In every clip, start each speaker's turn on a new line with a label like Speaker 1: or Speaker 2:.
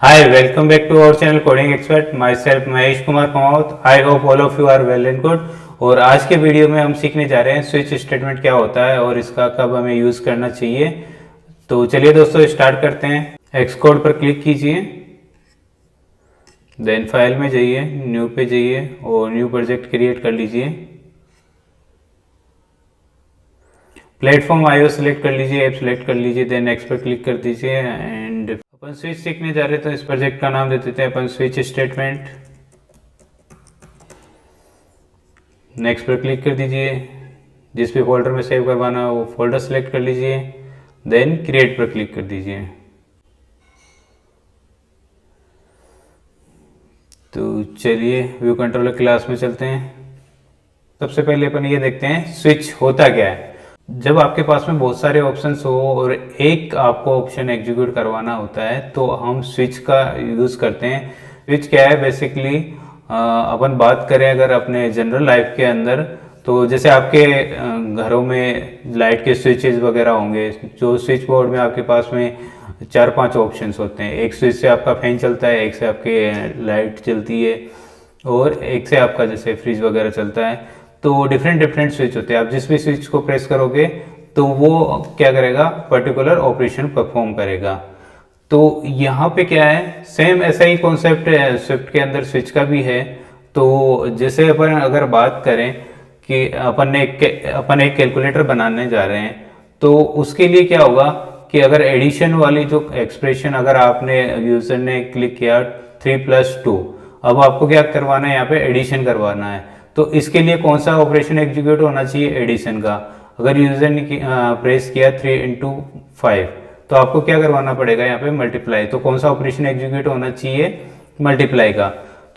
Speaker 1: Hi, welcome back to our channel Coding Expert. Myself Mahesh Kumar कमावत. I hope all of you are well and good. और आज के video में हम सीखने जा रहे हैं स्विच स्टेटमेंट क्या होता है और इसका कब हमें यूज़ करना चाहिए. तो चलिए दोस्तों स्टार्ट करते हैं. एक्सकोड पर क्लिक कीजिए, देन फाइल में जाइए, न्यू पे जाइए और न्यू प्रोजेक्ट क्रिएट कर लीजिए. प्लेटफॉर्म आईओ सेलेक्ट कर लीजिए, ऐप सेलेक्ट कर लीजिए, देन नेक्स्ट पर क्लिक कर दीजिए. एंड अपन स्विच सीखने जा रहे हैं तो इस प्रोजेक्ट का नाम दे देते हैं अपन स्विच स्टेटमेंट. नेक्स्ट पर क्लिक कर दीजिए. जिस भी फोल्डर में सेव करवाना हो वो फोल्डर सेलेक्ट कर लीजिए, देन क्रिएट पर क्लिक कर दीजिए. तो चलिए व्यू कंट्रोलर क्लास में चलते हैं. सबसे पहले अपन ये देखते हैं स्विच होता क्या है. जब आपके पास में बहुत सारे ऑप्शंस हो और एक आपको ऑप्शन एग्जीक्यूट करवाना होता है तो हम स्विच का यूज़ करते हैं. स्विच क्या है बेसिकली, अपन बात करें अगर अपने जनरल लाइफ के अंदर, तो जैसे आपके घरों में लाइट के स्विचेस वगैरह होंगे, जो स्विच बोर्ड में आपके पास में 4-5 ऑप्शंस होते हैं. एक स्विच से आपका फैन चलता है, एक से आपके लाइट चलती है और एक से आपका जैसे फ्रिज वगैरह चलता है. तो डिफरेंट स्विच होते हैं. आप जिस भी स्विच को प्रेस करोगे तो वो क्या करेगा, पर्टिकुलर ऑपरेशन परफॉर्म करेगा. तो यहाँ पे क्या है, सेम ऐसा ही कॉन्सेप्ट है स्विफ्ट के अंदर स्विच का भी है. तो जैसे अपन अगर बात करें कि अपन एक कैलकुलेटर बनाने जा रहे हैं तो उसके लिए क्या होगा कि अगर एडिशन वाली जो एक्सप्रेशन अगर आपने यूजर ने क्लिक किया 3+2, अब आपको क्या करवाना है, यहाँ पे एडिशन करवाना है. तो इसके लिए कौन सा ऑपरेशन एग्जीक्यूट होना चाहिए, एडिशन का. अगर यूजर ने प्रेस किया 3×5 तो आपको क्या करवाना पड़ेगा, यहाँ पे मल्टीप्लाई. तो कौन सा ऑपरेशन एग्जीक्यूट होना चाहिए, मल्टीप्लाई का.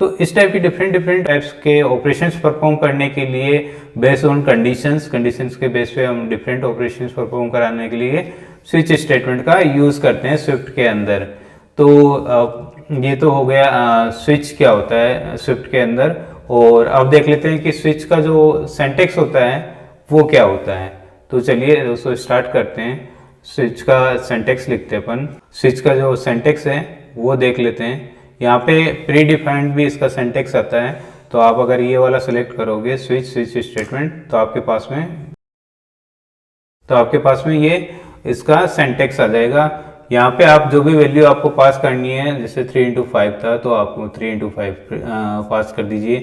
Speaker 1: तो इस टाइप की डिफरेंट टाइप्स के ऑपरेशंस परफॉर्म करने के लिए बेस्ड ऑन कंडीशंस के बेस पे हम डिफरेंट ऑपरेशंस परफॉर्म कराने के लिए स्विच स्टेटमेंट का यूज़ करते हैं स्विफ्ट के अंदर. तो ये तो हो गया स्विच क्या होता है स्विफ्ट के अंदर. और अब देख लेते हैं कि स्विच का जो सिंटैक्स होता है वो क्या होता है. तो चलिए दोस्तों स्टार्ट करते हैं. स्विच का सिंटैक्स लिखते हैं अपन. स्विच का जो सिंटैक्स है वो देख लेते हैं. यहाँ पे प्री डिफाइंड भी इसका सिंटैक्स आता है. तो आप अगर ये वाला सेलेक्ट करोगे स्विच स्टेटमेंट तो आपके पास में ये इसका सिंटैक्स आ जाएगा. यहाँ पे आप जो भी वैल्यू आपको पास करनी है, जैसे 3×5 था तो आप 3×5 पास कर दीजिए.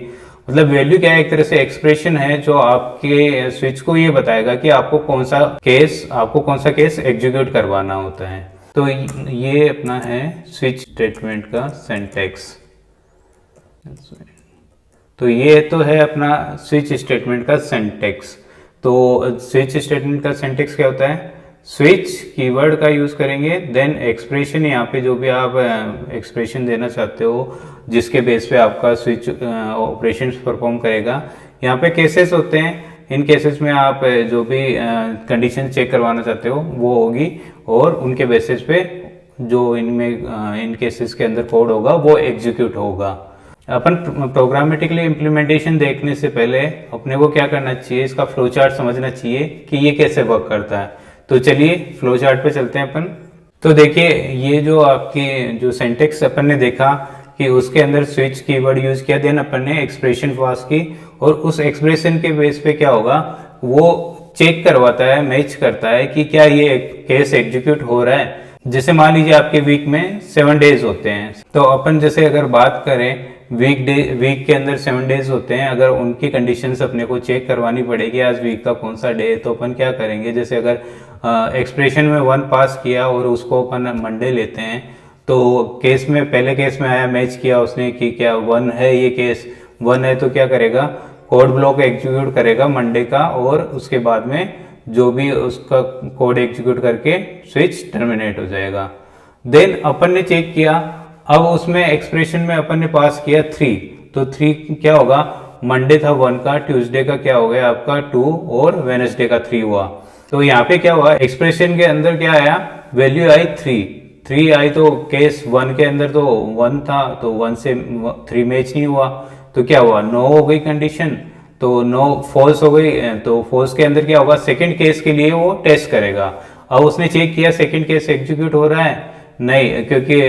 Speaker 1: मतलब वैल्यू क्या है, एक तरह से एक्सप्रेशन है जो आपके स्विच को ये बताएगा कि आपको कौन सा केस एग्जीक्यूट करवाना होता है. तो ये अपना है स्विच स्टेटमेंट का सिंटैक्स. तो ये तो है अपना स्विच स्टेटमेंट का सिंटैक्स. तो स्विच स्टेटमेंट का सिंटैक्स क्या होता है, स्विच कीवर्ड का यूज करेंगे, देन एक्सप्रेशन, यहाँ पे जो भी आप एक्सप्रेशन देना चाहते हो जिसके बेस पे आपका स्विच ऑपरेशन परफॉर्म करेगा. यहाँ पे केसेस होते हैं. इन केसेस में आप जो भी कंडीशन चेक करवाना चाहते हो वो होगी और उनके बेसिस पे जो इन केसेस के अंदर कोड होगा वो एग्जीक्यूट होगा. अपन प्रोग्रामेटिकली इम्प्लीमेंटेशन देखने से पहले अपने को क्या करना चाहिए, इसका फ्लो चार्ट समझना चाहिए कि ये कैसे वर्क करता है. तो चलिए फ्लो चार्ट पे चलते हैं अपन. तो देखिए ये जो आपकी जो सिंटैक्स अपन ने देखा कि उसके अंदर स्विच कीवर्ड यूज किया, देन अपन ने एक्सप्रेशन पास की और उस एक्सप्रेशन के बेस पे क्या होगा वो चेक करवाता है, मैच करता है कि क्या ये केस एग्जीक्यूट हो रहा है. जैसे मान लीजिए आपके वीक में 7 डेज होते हैं, तो अपन जैसे अगर बात करें वीक के अंदर 7 डेज होते हैं, अगर उनकी कंडीशंस अपने को चेक करवानी पड़ेगी आज वीक का कौन सा डे है, तो अपन क्या करेंगे, जैसे अगर एक्सप्रेशन में 1 पास किया और उसको अपन मंडे लेते हैं तो केस में पहले केस में आया, मैच किया उसने कि क्या 1 है, ये केस 1 है, तो क्या करेगा, कोड ब्लॉक एग्जीक्यूट करेगा मंडे का और उसके बाद में जो भी उसका कोड एग्जीक्यूट करके स्विच टर्मिनेट हो जाएगा. देन अपन ने चेक किया, अब उसमें एक्सप्रेशन में अपन ने पास किया 3, तो 3 क्या होगा, मंडे था 1 का, ट्यूसडे का क्या हो गया आपका 2 और वेडनेसडे का 3 हुआ. तो यहाँ पे क्या हुआ, एक्सप्रेशन के अंदर क्या आया, वैल्यू आई 3 आई. तो केस 1 के अंदर तो 1 था तो 1 से 3 मैच नहीं हुआ, तो क्या हुआ, नो हो गई कंडीशन. तो नो फॉल्स हो गई. तो फॉल्स के अंदर क्या होगा, सेकंड केस के लिए वो टेस्ट करेगा. अब उसने चेक किया सेकंड केस एग्जीक्यूट हो रहा है, नहीं, क्योंकि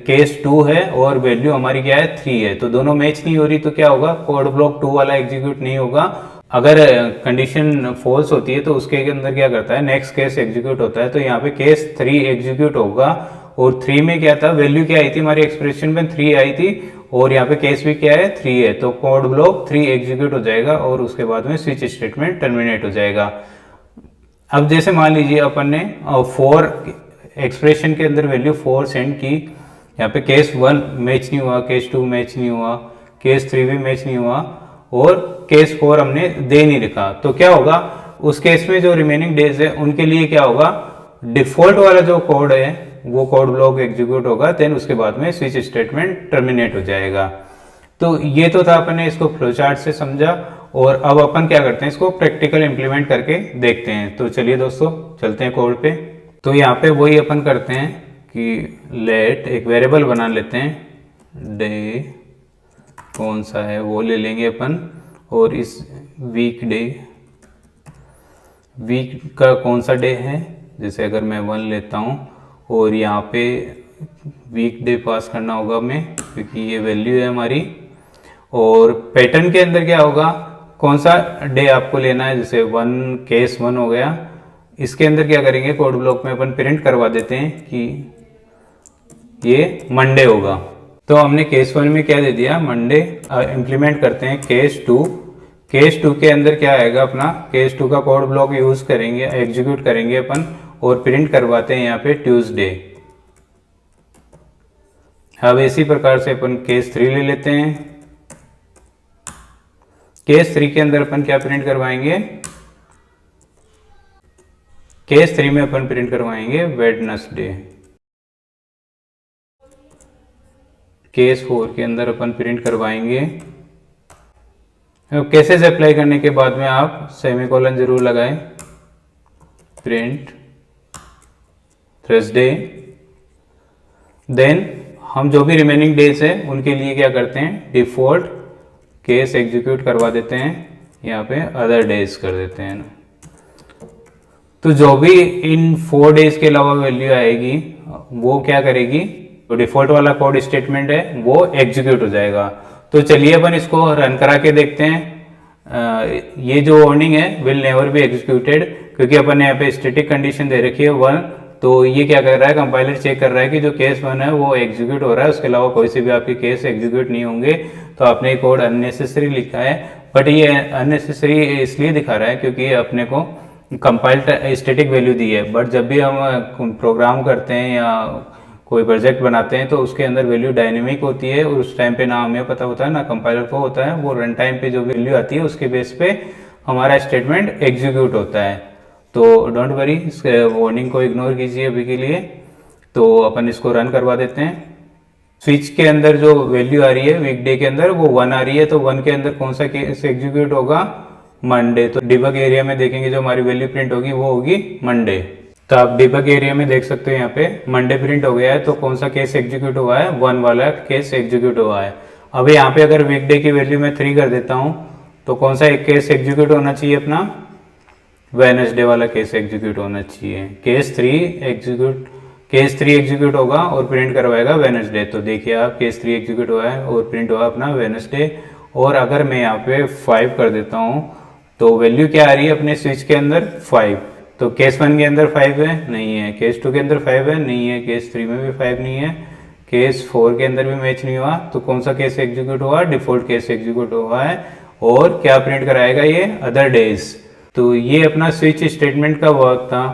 Speaker 1: केस 2 है और वैल्यू हमारी क्या है 3 है, तो दोनों मैच नहीं हो रही, तो क्या होगा, कोड ब्लॉक 2 वाला एग्जीक्यूट नहीं होगा। अगर कंडीशन फॉल्स होती है तो उसके अंदर क्या करता है, नेक्स्ट केस एग्जीक्यूट होता है। तो यहाँ पे केस 3 एग्जीक्यूट होगा, और 3 में क्या था, वैल्यू क्या आई थी हमारी एक्सप्रेशन में 3 आई थी, और यहाँ पे केस भी क्या है 3 है, तो कोड ब्लॉक 3 एग्जीक्यूट हो जाएगा और उसके बाद में स्विच स्टेटमेंट टर्मिनेट हो जाएगा। अब जैसे मान लीजिए अपन ने 4 एक्सप्रेशन के अंदर वैल्यू 4 सेंड की, यहाँ पे केस 1 मैच नहीं हुआ, केस 2 मैच नहीं हुआ, केस 3 भी मैच नहीं हुआ, और केस 4 हमने दे नहीं रखा, तो क्या होगा, उस केस में जो रिमेनिंग डेज है उनके लिए क्या होगा, डिफॉल्ट वाला जो कोड है वो कोड ब्लॉक एग्जीक्यूट होगा, देन उसके बाद में स्विच स्टेटमेंट टर्मिनेट हो जाएगा। तो ये तो था अपन ने इसको फ्लो चार्ट से समझा, और अब अपन क्या करते हैं, इसको प्रैक्टिकल इंप्लीमेंट करके देखते हैं। तो चलिए दोस्तों चलते हैं कोड पे। तो यहाँ पे वही अपन करते हैं कि लेट एक वेरिएबल बना लेते हैं, डे कौन सा है वो ले लेंगे अपन, और इस वीक डे, वीक का कौन सा डे है, जैसे अगर मैं 1 लेता हूँ, और यहाँ पे वीक डे पास करना होगा मैं, क्योंकि ये वैल्यू है हमारी। और पैटर्न के अंदर क्या होगा, कौन सा डे आपको लेना है, जैसे 1 केस 1 हो गया, इसके अंदर क्या करेंगे, कोड ब्लॉक में अपन प्रिंट करवा देते हैं कि ये मंडे होगा। तो हमने केस 1 में क्या दे दिया, मंडे। इम्प्लीमेंट करते हैं केस 2। केस 2 के अंदर क्या आएगा अपना, केस 2 का कोड ब्लॉक यूज करेंगे, एग्जीक्यूट करेंगे अपन, और प्रिंट करवाते हैं यहाँ पे ट्यूसडे। अब इसी प्रकार से अपन केस 3 ले लेते हैं। केस 3 के अंदर अपन क्या प्रिंट करवाएंगे, केस 3 में अपन प्रिंट करवाएंगे वेडनेसडे। केस 4 के अंदर अपन प्रिंट करवाएंगे, केसेस अप्लाई करने के बाद में आप सेमीकोलन जरूर लगाएं, प्रिंट थर्सडे। देन हम जो भी रिमेनिंग डेज है उनके लिए क्या करते हैं, डिफॉल्ट केस एग्जीक्यूट करवा देते हैं, यहाँ पे अदर डेज कर देते हैं ना। तो जो भी इन 4 डेज के अलावा वैल्यू आएगी वो क्या करेगी, तो डिफॉल्ट वाला कोड स्टेटमेंट है वो एग्जीक्यूट हो जाएगा। तो चलिए अपन इसको रन करा के देखते हैं। ये जो वार्निंग है विल नेवर बी एग्जीक्यूटेड, क्योंकि अपन ने यहाँ पे स्टैटिक कंडीशन दे रखी है 1, तो ये क्या कर रहा है, कंपाइलर चेक कर रहा है कि जो केस 1 है वो एग्जीक्यूट हो रहा है, उसके अलावा कोई से भी आपके केस एग्जीक्यूट नहीं होंगे। तो आपने कोड अननेसेसरी लिखा है, बट ये अननेसेसरी इसलिए दिखा रहा है क्योंकि अपने को कंपाइल्ड स्टैटिक वैल्यू दी है, बट जब भी हम प्रोग्राम करते हैं या कोई प्रोजेक्ट बनाते हैं तो उसके अंदर वैल्यू डायनेमिक होती है, और उस टाइम पे ना हमें पता होता है ना कंपाइलर को होता है, वो रन टाइम पे जो वैल्यू आती है उसके बेस पे हमारा स्टेटमेंट एग्जीक्यूट होता है। तो डोंट वरी, इस वार्निंग को इग्नोर कीजिए अभी के लिए। तो अपन इसको रन करवा देते हैं। स्विच के अंदर जो वैल्यू आ रही है वीकडे के अंदर वो 1 आ रही है, तो 1 के अंदर कौन सा केस एग्जीक्यूट होगा, मंडे। तो डिबग एरिया में देखेंगे जो हमारी वैल्यू प्रिंट होगी वो होगी मंडे। तो आप डिबग एरिया में देख सकते हो यहाँ पे मंडे प्रिंट हो गया है, तो कौन सा केस एग्जीक्यूट हुआ है, 1 वाला केस एग्जीक्यूट हुआ है। अब यहाँ पे अगर वीकडे की वैल्यू मैं 3 कर देता हूँ तो कौन सा एक केस एग्जीक्यूट होना चाहिए, अपना वेडनेसडे वाला केस एग्जीक्यूट होना चाहिए। केस 3 एग्जीक्यूट होगा और प्रिंट करवाएगा वेडनेसडे। तो देखिए आप, केस 3 एग्जीक्यूट हुआ है और प्रिंट हुआ अपना वेडनेसडे। और अगर मैं यहाँ पे 5 कर देता हूँ तो वैल्यू क्या आ रही है अपने स्विच के अंदर 5। तो केस 1 के अंदर 5 है, नहीं है। केस 2 के अंदर 5 है, नहीं है। केस 3 में भी 5 नहीं है। केस 4 के अंदर भी मैच नहीं हुआ, तो कौन सा केस एग्जीक्यूट हुआ, डिफॉल्ट केस एग्जीक्यूट हुआ है। और क्या प्रिंट कराएगा ये, अदर डेज। तो ये अपना स्विच स्टेटमेंट का वर्क था।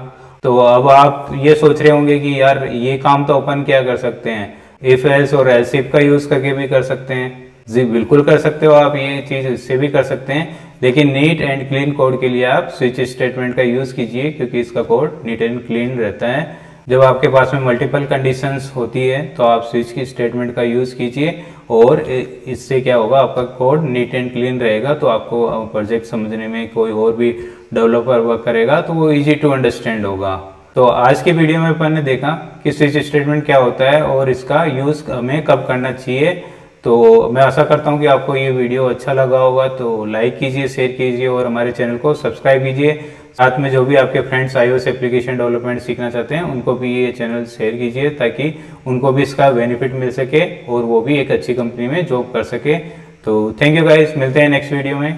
Speaker 1: तो अब आप ये सोच रहे होंगे कि यार ये काम तो अपन क्या कर सकते हैं, इफ एल्स और एल्स इफ का यूज करके भी कर सकते हैं। जी बिल्कुल कर सकते हो आप, ये चीज इससे भी कर सकते हैं, लेकिन नीट एंड क्लीन कोड के लिए आप स्विच स्टेटमेंट का यूज कीजिए, क्योंकि इसका कोड नीट एंड क्लीन रहता है। जब आपके पास में मल्टीपल कंडीशंस होती है तो आप स्विच की स्टेटमेंट का यूज कीजिए, और इससे क्या होगा, आपका कोड नीट एंड क्लीन रहेगा। तो आपको प्रोजेक्ट समझने में, कोई और भी डेवलपर वर्क करेगा तो वो इजी टू अंडरस्टैंड होगा। तो आज की वीडियो में अपन ने देखा कि स्विच स्टेटमेंट क्या होता है और इसका यूज हमें कब करना चाहिए। तो मैं आशा करता हूं कि आपको ये वीडियो अच्छा लगा होगा, तो लाइक कीजिए, शेयर कीजिए और हमारे चैनल को सब्सक्राइब कीजिए, साथ में जो भी आपके फ्रेंड्स iOS एप्लीकेशन डेवलपमेंट सीखना चाहते हैं उनको भी ये चैनल शेयर कीजिए, ताकि उनको भी इसका बेनिफिट मिल सके और वो भी एक अच्छी कंपनी में जॉब कर सके। तो थैंक यू गाइस, मिलते हैं नेक्स्ट वीडियो में।